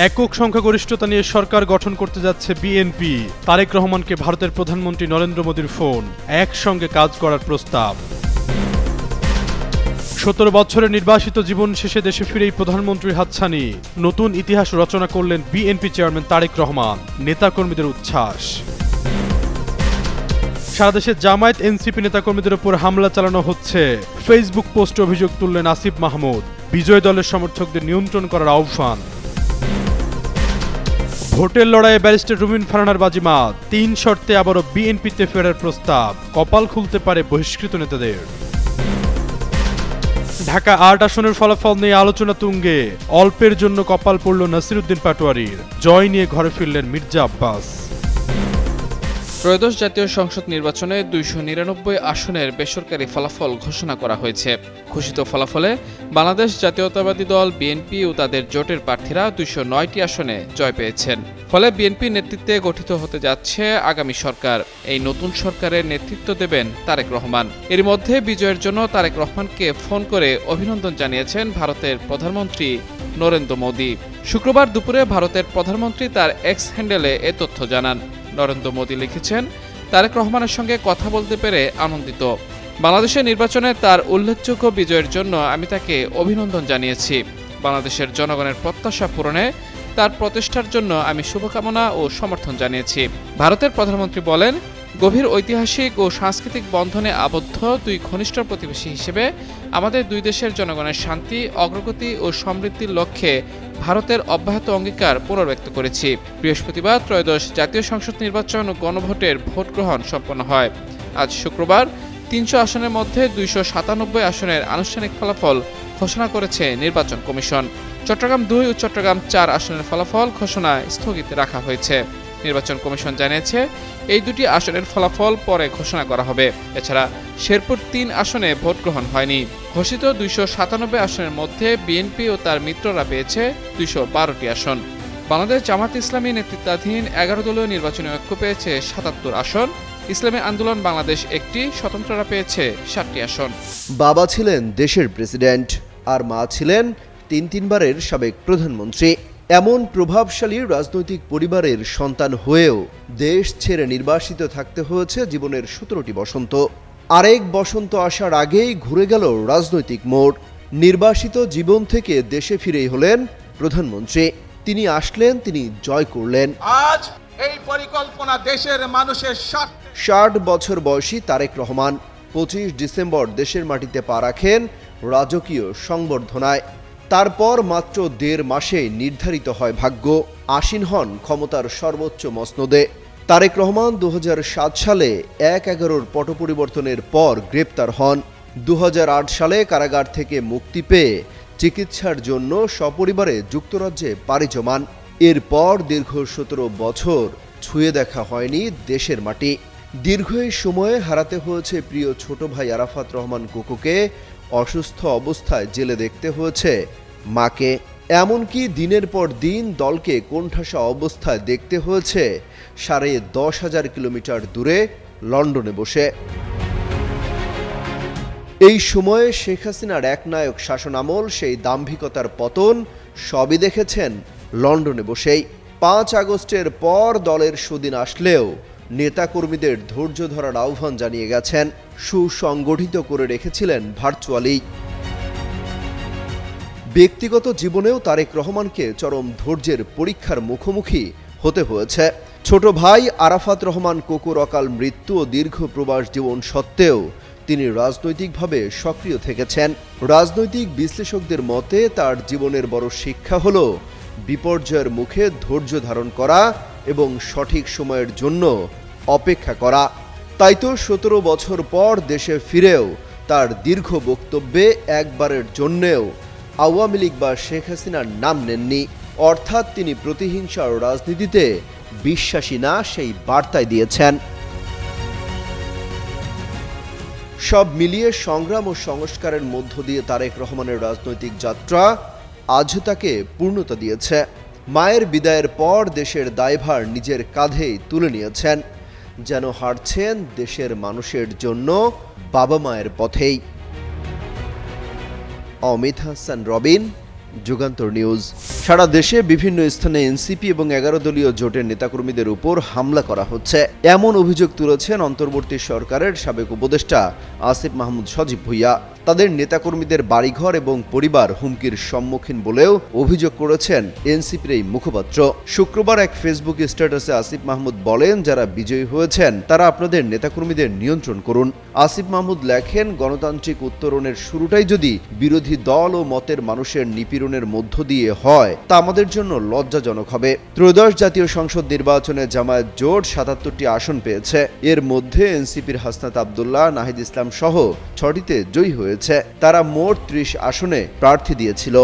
একক সংখ্যাগরিষ্ঠতা নিয়ে সরকার গঠন করতে যাচ্ছে বিএনপি। তারেক রহমানকে ভারতের প্রধানমন্ত্রী নরেন্দ্র মোদীর ফোন, একসঙ্গে কাজ করার প্রস্তাব। 17 বছরের নির্বাসিত জীবন শেষে দেশে ফিরেই প্রধানমন্ত্রীর হাতছানি। নতুন ইতিহাস রচনা করলেন বিএনপি চেয়ারম্যান তারেক রহমান, নেতাকর্মীদের উচ্ছ্বাস। সারা দেশে জামায়াত এনসিপি নেতাকর্মীদের উপর হামলা চালানো হচ্ছে। ফেসবুক পোস্টে অভিযোগ তুললেন আসিফ মাহমুদ, বিজয় দলের সমর্থকদের নিয়ন্ত্রণ করার আহ্বান। ভোটের লড়াইয়ে ব্যারিস্টার রুমিন ফারহানার বাজিমাত, 3 শর্তে আবারও বিএনপিতে ফেরার প্রস্তাব, কপাল খুলতে পারে বহিষ্কৃত নেতাদের। ঢাকা 8 আসনের ফলাফল নিয়ে আলোচনা তুঙ্গে, অল্পের জন্য কপাল পড়ল নাসিরউদ্দিন পাটোয়ারির, জয় নিয়ে ঘরে ফিরলেন মির্জা আব্বাস। ত্রয়োদশ জাতীয় সংসদ নির্বাচনে 299 আসনের বেসরকারি ফলাফল ঘোষণা করা হয়েছে। ঘোষিত ফলাফলে বাংলাদেশ জাতীয়তাবাদী দল বিএনপি ও তাদের জোটের প্রার্থীরা 209টি আসনে জয় পেয়েছেন। ফলে বিএনপি নেতৃত্বে গঠিত হতে যাচ্ছে আগামী সরকার। এই নতুন সরকারের নেতৃত্ব দেবেন তারেক রহমান। এর মধ্যে বিজয়ের জন্য তারেক রহমানকে ফোন করে অভিনন্দন জানিয়েছেন ভারতের প্রধানমন্ত্রী নরেন্দ্র মোদী। শুক্রবার দুপুরে ভারতের প্রধানমন্ত্রী তার এক্স হ্যান্ডেলে এ তথ্য জানান। নরেন্দ্র মোদী লিখেছেন, তারেক রহমানের সঙ্গে কথা বলতে পেরে আনন্দিত। বাংলাদেশের নির্বাচনে তার উল্লেখযোগ্য বিজয়ের জন্য আমি তাকে অভিনন্দন জানিয়েছি। বাংলাদেশের জনগণের প্রত্যাশা পূরণে তার প্রচেষ্টার জন্য আমি শুভকামনা ও সমর্থন জানিয়েছি। ভারতের প্রধানমন্ত্রী বলেন, গভীর ঐতিহাসিক ও সাংস্কৃতিক বন্ধনে আবদ্ধ দুই ঘনিষ্ঠ প্রতিবেশী হিসেবে আমাদের দুই দেশের জনগণের শান্তি, অগ্রগতি ও সমৃদ্ধির লক্ষ্যে ভারতের অব্যাহত অঙ্গীকার পুনর্ব্যক্ত করেছি। বৃহস্পতিবার ত্রয়োদশ জাতীয় সংসদ নির্বাচন ও গণভোটের ভোট গ্রহণ সম্পন্ন হয়। আজ শুক্রবার 300 আসনের মধ্যে 297 আসনের আনুষ্ঠানিক ফলাফল ঘোষণা করেছে নির্বাচন কমিশন। চট্টগ্রাম 2 ও চট্টগ্রাম 4 আসনের ফলাফল ঘোষণায় স্থগিত রাখা হয়েছে। নির্বাচন কমিশন জানিয়েছে, এই দুটি আসনের ফলাফল পরে ঘোষণা করা হবে। এছাড়া শেরপুর 3 আসনে ভোট গ্রহণ হয়নি। ঘোষিত 297 আসনের মধ্যে বিএনপি ও তার মিত্ররা পেয়েছে 212টি আসন। বাংলাদেশ জামাত ইসলামী নেতৃত্বাধীন 11 দলীয় নির্বাচনী ঐক্য পেয়েছে 77 আসন। ইসলামী আন্দোলন বাংলাদেশ একটি, স্বতন্ত্ররা পেয়েছে 7টি আসন। বাবা ছিলেন দেশের প্রেসিডেন্ট, আর মা ছিলেন 3 বারের সাবেক প্রধানমন্ত্রী। এমন প্রভাবশালী রাজনৈতিক পরিবারের সন্তান হয়েও দেশ ছেড়ে নির্বাসিত থাকতে হয়েছে জীবনের 17টি বসন্ত। আরেক বসন্ত আসার আগেই ঘুরে গেল রাজনৈতিক মোড়। নির্বাসিত জীবন থেকে দেশে ফিরেই হলেন প্রধানমন্ত্রী। তিনি আসলেন, তিনি জয় করলেন। আজ এই পরিকল্পনা দেশের মানুষের 60 বছর বয়সী তারেক রহমান 25 ডিসেম্বর দেশের মাটিতে পা রাখেন রাজকীয় সংবর্ধনায়। তারপর মাত্র 1.5 মাসে নির্ধারিত হয় ভাগ্য, আসীন হন ক্ষমতার সর্বোচ্চ মসনদে। তারেক রহমান 2007 সালে 1/11 পট পরিবর্তনের পর গ্রেপ্তার হন। 2008 সালে কারাগার থেকে মুক্তি পেয়ে চিকিৎসার জন্য সপরিবারে যুক্তরাজ্যে পাড়ি জমান। এরপর দীর্ঘ 17 বছর ছুঁয়ে দেখা হয়নি দেশের মাটি। দীর্ঘ এই সময়ে হারাতে হয়েছে প্রিয় ছোট ভাই আরাফাত রহমান কোকোকে, অসুস্থ অবস্থায় জেলে দেখতে হয়েছে মাকে, এমনকি দিনের পর দিন দলকে কোণঠাসা অবস্থায় দেখতে হয়েছে 10,500 কিলোমিটার দূরে লন্ডনে বসে। এই সময়ে শেখ হাসিনার একনায়ক শাসনামল, সেই দাম্ভিকতার পতন সবই দেখেছেন লন্ডনে বসেই। 5 আগস্টের পর দলের সুদিন আসলেও নেতাকর্মীদের ধৈর্য ধরার আহ্বান জানিয়ে গেছেন, সুসংগঠিত করে রেখেছিলেন ভার্চুয়ালি। ব্যক্তিগত জীবনেও তারেক রহমানকে চরম ধৈর্যের পরীক্ষার মুখোমুখি হতে হয়েছে। ছোট ভাই আরাফাত রহমান কোকোর অকাল মৃত্যু ও দীর্ঘ প্রবাস জীবন সত্ত্বেও তিনি রাজনৈতিকভাবে সক্রিয় থেকেছেন। রাজনৈতিক বিশ্লেষকদের মতে তার জীবনের বড় শিক্ষা হল বিপর্যয়ের মুখে ধৈর্য ধারণ করা এবং সঠিক সময়ের জন্য অপেক্ষা করা। তাই তো 17 বছর পর দেশে ফিরেও তার দীর্ঘ বক্তব্যে একবারের জন্যেও আওয়ামী লীগ বা শেখ হাসিনার নাম নেননি। অর্থাৎ তিনি প্রতিহিংসার রাজনীতিতে বিশ্বাসী না, সেই বার্তাই দিয়েছেন। সব মিলিয়ে সংগ্রাম ও সংস্কারের মধ্য দিয়ে তারেক রহমানের রাজনৈতিক যাত্রা আজও তাকে পূর্ণতা দিয়েছে। মায়ের বিদায়ের পর দেশের দায়ভার নিজের কাঁধেই তুলে নিয়েছেন, যেন হাঁটছেন দেশের মানুষের জন্য বাবা মায়ের পথেই। অমিত হাসান রবিন, যুগান্তর নিউজ। সারা দেশে বিভিন্ন স্থানে এনসিপি এবং 11 দলীয় জোটের নেতাকর্মীদের উপর হামলা করা হচ্ছে, এমন অভিযোগ তুলেছেন অন্তর্বর্তী সরকারের সাবেক উপদেষ্টা আসিফ মাহমুদ সজীব ভুঁইয়া। তাদের নেতাকর্মীদের বাড়িঘর এবং পরিবার হুমকির সম্মুখীন বলেও অভিযোগ করেছেন এনসিপির এই মুখপাত্র। শুক্রবার এক ফেসবুক স্ট্যাটাসে আসিফ মাহমুদ বলেন, যারা বিজয়ী হয়েছেন তারা আপনাদের নেতাকর্মীদের নিয়ন্ত্রণ করুন। আসিফ মাহমুদ লেখেন, গণতান্ত্রিক উত্তরণের শুরুটাই যদি বিরোধী দল ও মতের মানুষের নিপীড়নের মধ্য দিয়ে হয় তা আমাদের জন্য লজ্জাজনক হবে। ত্রয়োদশ জাতীয় সংসদ নির্বাচনে জামায়াত জোট 77টি আসন পেয়েছে। এর মধ্যে এনসিপির হাসনাত আব্দুল্লাহ, নাহিদ ইসলাম সহ 6টিতে জয়ী হয়েছে। তারা মোট 30 আসনে প্রার্থী দিয়েছিল।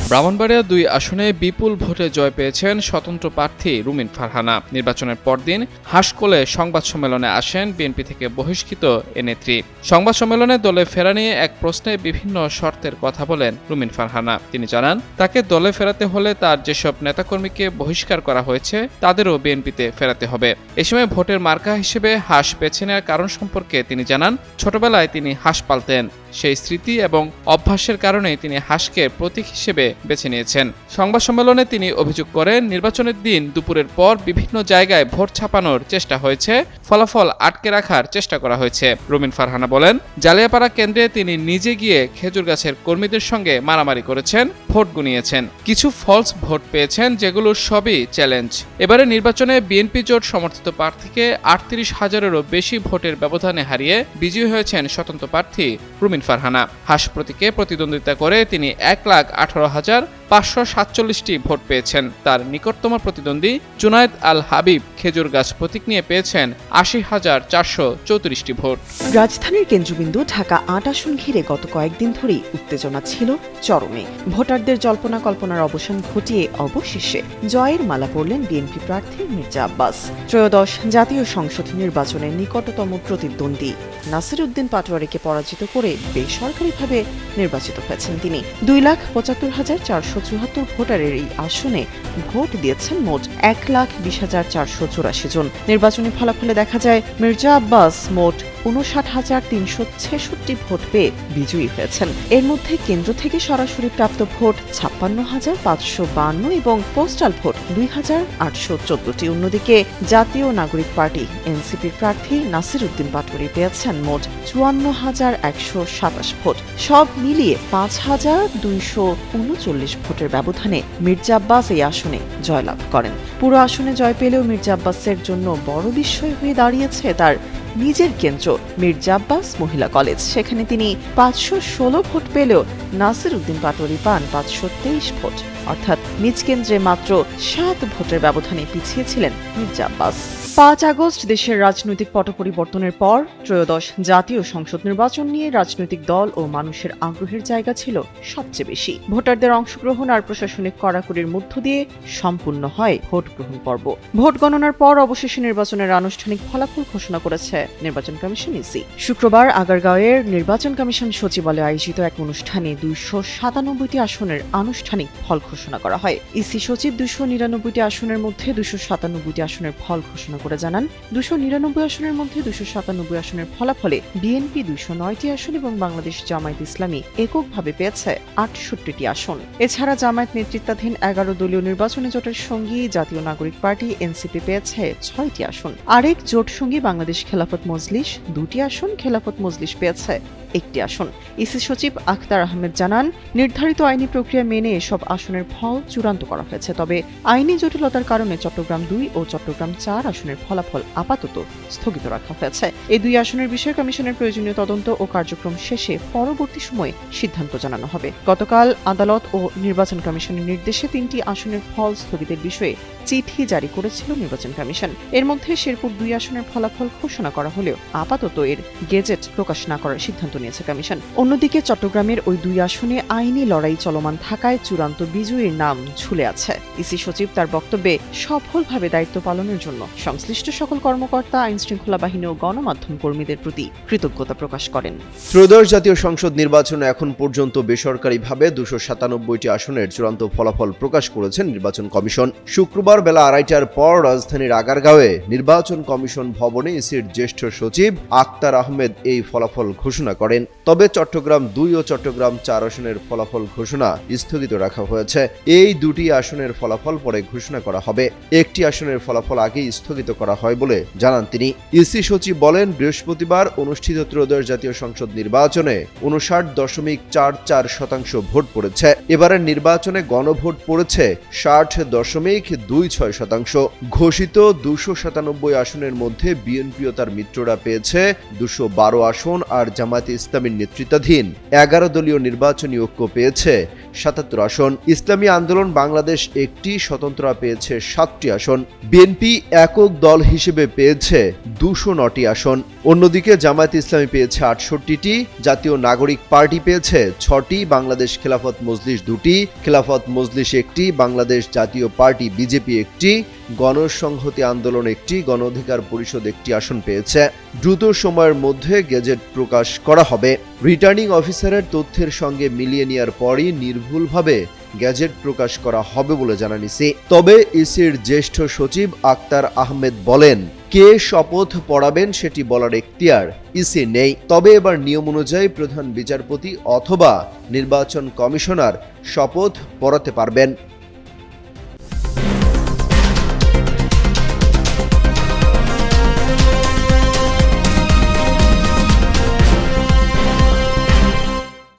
ব্রাহ্মণবাড়িয়া 2 আসনে বিপুল ভোটে জয় পেয়েছেন স্বতন্ত্র প্রার্থী রুমিন ফারহানা। নির্বাচনের পরদিন হাসকোলে সংবাদ সম্মেলনে আসেন বিএনপি থেকে বহিষ্কৃত এ নেত্রী। সংবাদ সম্মেলনে দলে ফেরা নিয়ে এক প্রশ্নে বিভিন্ন শর্তের কথা বলেন রুমিন ফারহানা। তিনি জানান, তাকে দলে ফেরাতে হলে তার যেসব নেতাকর্মীকে বহিষ্কার করা হয়েছে তাদেরও বিএনপিতে ফেরাতে হবে। এ সময় ভোটের মার্কা হিসেবে হাঁস বেছে নেওয়ার কারণ সম্পর্কে তিনি জানান, ছোটবেলায় তিনি হাঁস পালতেন। সেই স্মৃতি এবং অভ্যাসের কারণে তিনি হাঁসকে প্রতীক হিসেবে বেছে নিয়েছেন। সংবাদ সম্মেলনে তিনি অভিযোগ করেন, নির্বাচনের দিন দুপুরের পর বিভিন্ন জায়গায় ভোট ছাপানোর চেষ্টা হয়েছে, ফলাফল আটকে রাখার চেষ্টা করা হয়েছে। রুমিন ফারহানা বলেন, জালিয়াপাড়া কেন্দ্রে তিনি নিজে গিয়ে খেজুর গাছের কর্মীদের সঙ্গে মারামারি করেছেন, ভোট গুনিয়েছেন, কিছু ফলস ভোট পেয়েছেন, যেগুলো সবই চ্যালেঞ্জ। এবারে নির্বাচনে বিএনপি জোট সমর্থিত প্রার্থীকে 38,000-এরও বেশি ভোটের ব্যবধানে হারিয়ে বিজয়ী হয়েছেন স্বতন্ত্র প্রার্থী রুমিন ফারহানা। হাঁস প্রতীকে প্রতিদ্বন্দ্বিতা করে তিনি 1,18,547টি ভোট পেয়েছেন। তার নিকটতম প্রতিদ্বন্দ্বী জুনায়েদ আল হাবিব খেজুর গাছ প্রতীক নিয়ে পেয়েছেন 80,434টি ভোট। রাজধানীর কেন্দ্রবিন্দু ঢাকা 8 আসন ঘিরে গত কয়েকদিন ধরেই উত্তেজনা ছিল চরমে। ভোটারদের জল্পনা কল্পনার অবসান ঘটিয়ে অবশেষে জয়ের মালা পরলেন বিএনপি প্রার্থী মির্জা আব্বাস। ত্রয়োদশ জাতীয় সংসদ নির্বাচনে নিকটতম প্রতিদ্বন্দ্বী নাসির উদ্দিন পাটোয়ারিকে পরাজিত করে বেসরকারিভাবে নির্বাচিত হয়েছেন তিনি। 2,75,474 ভোটারের এই আসনে ভোট দিয়েছেন মোট 1,20,484 জন। নির্বাচনী ফলাফলে দেখা যায়, মির্জা আব্বাস মোট 59,366 ভোট পেয়ে বিজয়ী হয়েছেন। এর মধ্যে কেন্দ্র থেকে সরাসরি প্রাপ্ত ভোট 56,552 এবং পোস্টাল ভোট 2,814টি। অন্যদিকে জাতীয় নাগরিক পার্টি এনসিপির প্রার্থী নাসির উদ্দিন পাটোয়ারি পেয়েছেন মোট 54,127 ভোট। সব মিলিয়ে 5,239 ভোটের ব্যবধানে মির্জা আব্বাস এই আসনে জয়লাভ করেন। পুরো আসনে জয় পেলেও মির্জা আব্বাসের জন্য বড় বিস্ময় হয়ে দাঁড়িয়েছে তার নিজের কেন্দ্র মির্জা আব্বাস মহিলা কলেজ। সেখানে তিনি 516 ভোট পেলেও নাসির উদ্দিন পাটোয়ারি পান 523 ভোট, অর্থাৎ নিজ কেন্দ্রে মাত্র 7 ভোটের ব্যবধানে পিছিয়ে ছিলেন মির্জা আব্বাস। 5 আগস্ট দেশের রাজনৈতিক পট পরিবর্তনের পর ত্রয়োদশ জাতীয় সংসদ নির্বাচন নিয়ে রাজনৈতিক দল ও মানুষের আগ্রহের জায়গা ছিল সবচেয়ে বেশি। ভোটারদের অংশগ্রহণ আর প্রশাসনিক কড়াকড়ির মধ্য দিয়ে সম্পূর্ণ হয় ভোট গ্রহণ পর্ব। ভোট গণনার পর অবশেষে নির্বাচনের আনুষ্ঠানিক ফলাফল ঘোষণা করেছে নির্বাচন কমিশন ইসি। শুক্রবার আগারগাঁওয়ের নির্বাচন কমিশন সচিবালয়ে আয়োজিত এক অনুষ্ঠানে 297টি আসনের আনুষ্ঠানিক ফল ঘোষণা করা হয়। ইসি সচিব 299টি আসনের মধ্যে 297টি আসনের ফল ঘোষণা করে জানান, 299 আসনের মধ্যে 297 আসনের ফলাফলে বিএনপি 209টি আসন এবং বাংলাদেশ জামায়াত ইসলামী এককভাবে পেয়েছে 68টি আসন। এছাড়া জামায়াত নেতৃত্বাধীন 11 দলীয় নির্বাচনী জোটের সঙ্গী জাতীয় নাগরিক পার্টি এনসিপি পেয়েছে 6টি আসন। আরেক জোট সঙ্গী বাংলাদেশ খেলাফত মজলিস 2টি আসন, খেলাফত মজলিস পেয়েছে 1টি আসন। ইসি সচিব আখতার আহমেদ জানান, নির্ধারিত আইনি প্রক্রিয়া মেনে এসব আসনের ফল চূড়ান্ত করা হয়েছে। তবে আইনি জটিলতার কারণে চট্টগ্রাম 2 ও চট্টগ্রাম 4 আসনের ফলাফল আপাতত স্থগিত রাখা হয়েছে। এই 2 আসনের বিষয়ে কমিশনের প্রয়োজনীয় তদন্ত ও কার্যক্রম শেষে পরবর্তী সময়ে সিদ্ধান্ত জানানো হবে। গতকাল আদালত ও নির্বাচন কমিশনের নির্দেশে 3টি আসনের ফল স্থগিতের বিষয়ে চিঠি জারি করেছিল নির্বাচন কমিশন। এর মধ্যে শেরপুর 2 আসনের ফলাফল ঘোষণা করা হলেও আপাতত এর গেজেট প্রকাশ না করার সিদ্ধান্ত নিয়েছে কমিশন। অন্যদিকে চট্টগ্রামের ওই 2 আসনে আইনি লড়াই চলমান থাকায় চূড়ান্ত বিজয়ীর নাম ঝুলে আছে। ইসি সচিব তার বক্তব্যে সফলভাবে দায়িত্ব পালনের জন্য সংশ্লিষ্ট সকল কর্মকর্তা, আইন শৃঙ্খলা বাহিনী ও গণমাধ্যম কর্মীদের প্রতি কৃতজ্ঞতা প্রকাশ করেন। ত্রয়োদশ জাতীয় সংসদ নির্বাচনে এখন পর্যন্ত বেসরকারিভাবে 297টি আসনের চূড়ান্ত ফলাফল প্রকাশ করেছে নির্বাচন কমিশন। শুক্রবার বেলা 2:30টার পর রাজধানীর আগারগাঁওয়ে নির্বাচন কমিশন ভবনে ইসির জ্যেষ্ঠ সচিব আখতার আহমেদ এই ফলাফল ঘোষণা করেন। করেন। তবে চট্টগ্রাম 2 ও চট্টগ্রাম 4 আসনের ফলাফল ঘোষণা স্থগিত রাখা হয়েছে। এই দুটি আসনের ফলাফল পরে ঘোষণা করা হবে। একটি আসনের ফলাফল আগেই স্থগিত করা হয় বলে জানান তিনি। ইসি সচিব বলেন, বৃহস্পতিবার অনুষ্ঠিত ত্রয়োদশ জাতীয় সংসদ নির্বাচনে 59.44% ভোট পড়েছে। এবারের নির্বাচনে গণভোট পড়েছে 60.26%। ঘোষিত 297 আসনের মধ্যে বিএনপি ও তার মিত্ররা পেয়েছে 212 আসন, আর জামায়াতে ইসলামীর নেতৃত্বাধীন 11 দলীয় নির্বাচনী ঐক্য পেয়েছে 77 আসন। ইসলামী আন্দোলন বাংলাদেশ একটি, স্বতন্ত্ররা পেয়েছে 7টি আসন। বিএনপি একক দল হিসেবে পেয়েছে 209টি আসন। অন্যদিকে জামায়াতে ইসলামী পেয়েছে 68টি, জাতীয় নাগরিক পার্টি পেয়েছে 6টি, বাংলাদেশ খেলাফত মজলিস 2টি, খেলাফত মজলিস 1টি, বাংলাদেশ জাতীয় পার্টি বিজেপি 1টি, গণসংহতি আন্দোলন 1টি, গণ অধিকার পরিষদ 1টি আসন পেয়েছে। দ্রুত সময়ের মধ্যে গেজেট প্রকাশ করা হবে। রিটার্নিং অফিসারের তথ্যের সঙ্গে মিলিয়ে নেওয়ার পরই নির্ভুলভাবে গ্যাজেট প্রকাশ করা হবে বলে জানান ইসি। তবে ইসির জ্যেষ্ঠ সচিব আক্তার আহমেদ বলেন, কে শপথ পড়াবেন সেটি বলার এখতিয়ার ইসি নেই। তবে এবার নিয়ম অনুযায়ী প্রধান বিচারপতি অথবা নির্বাচন কমিশনার শপথ পড়াতে পারবেন।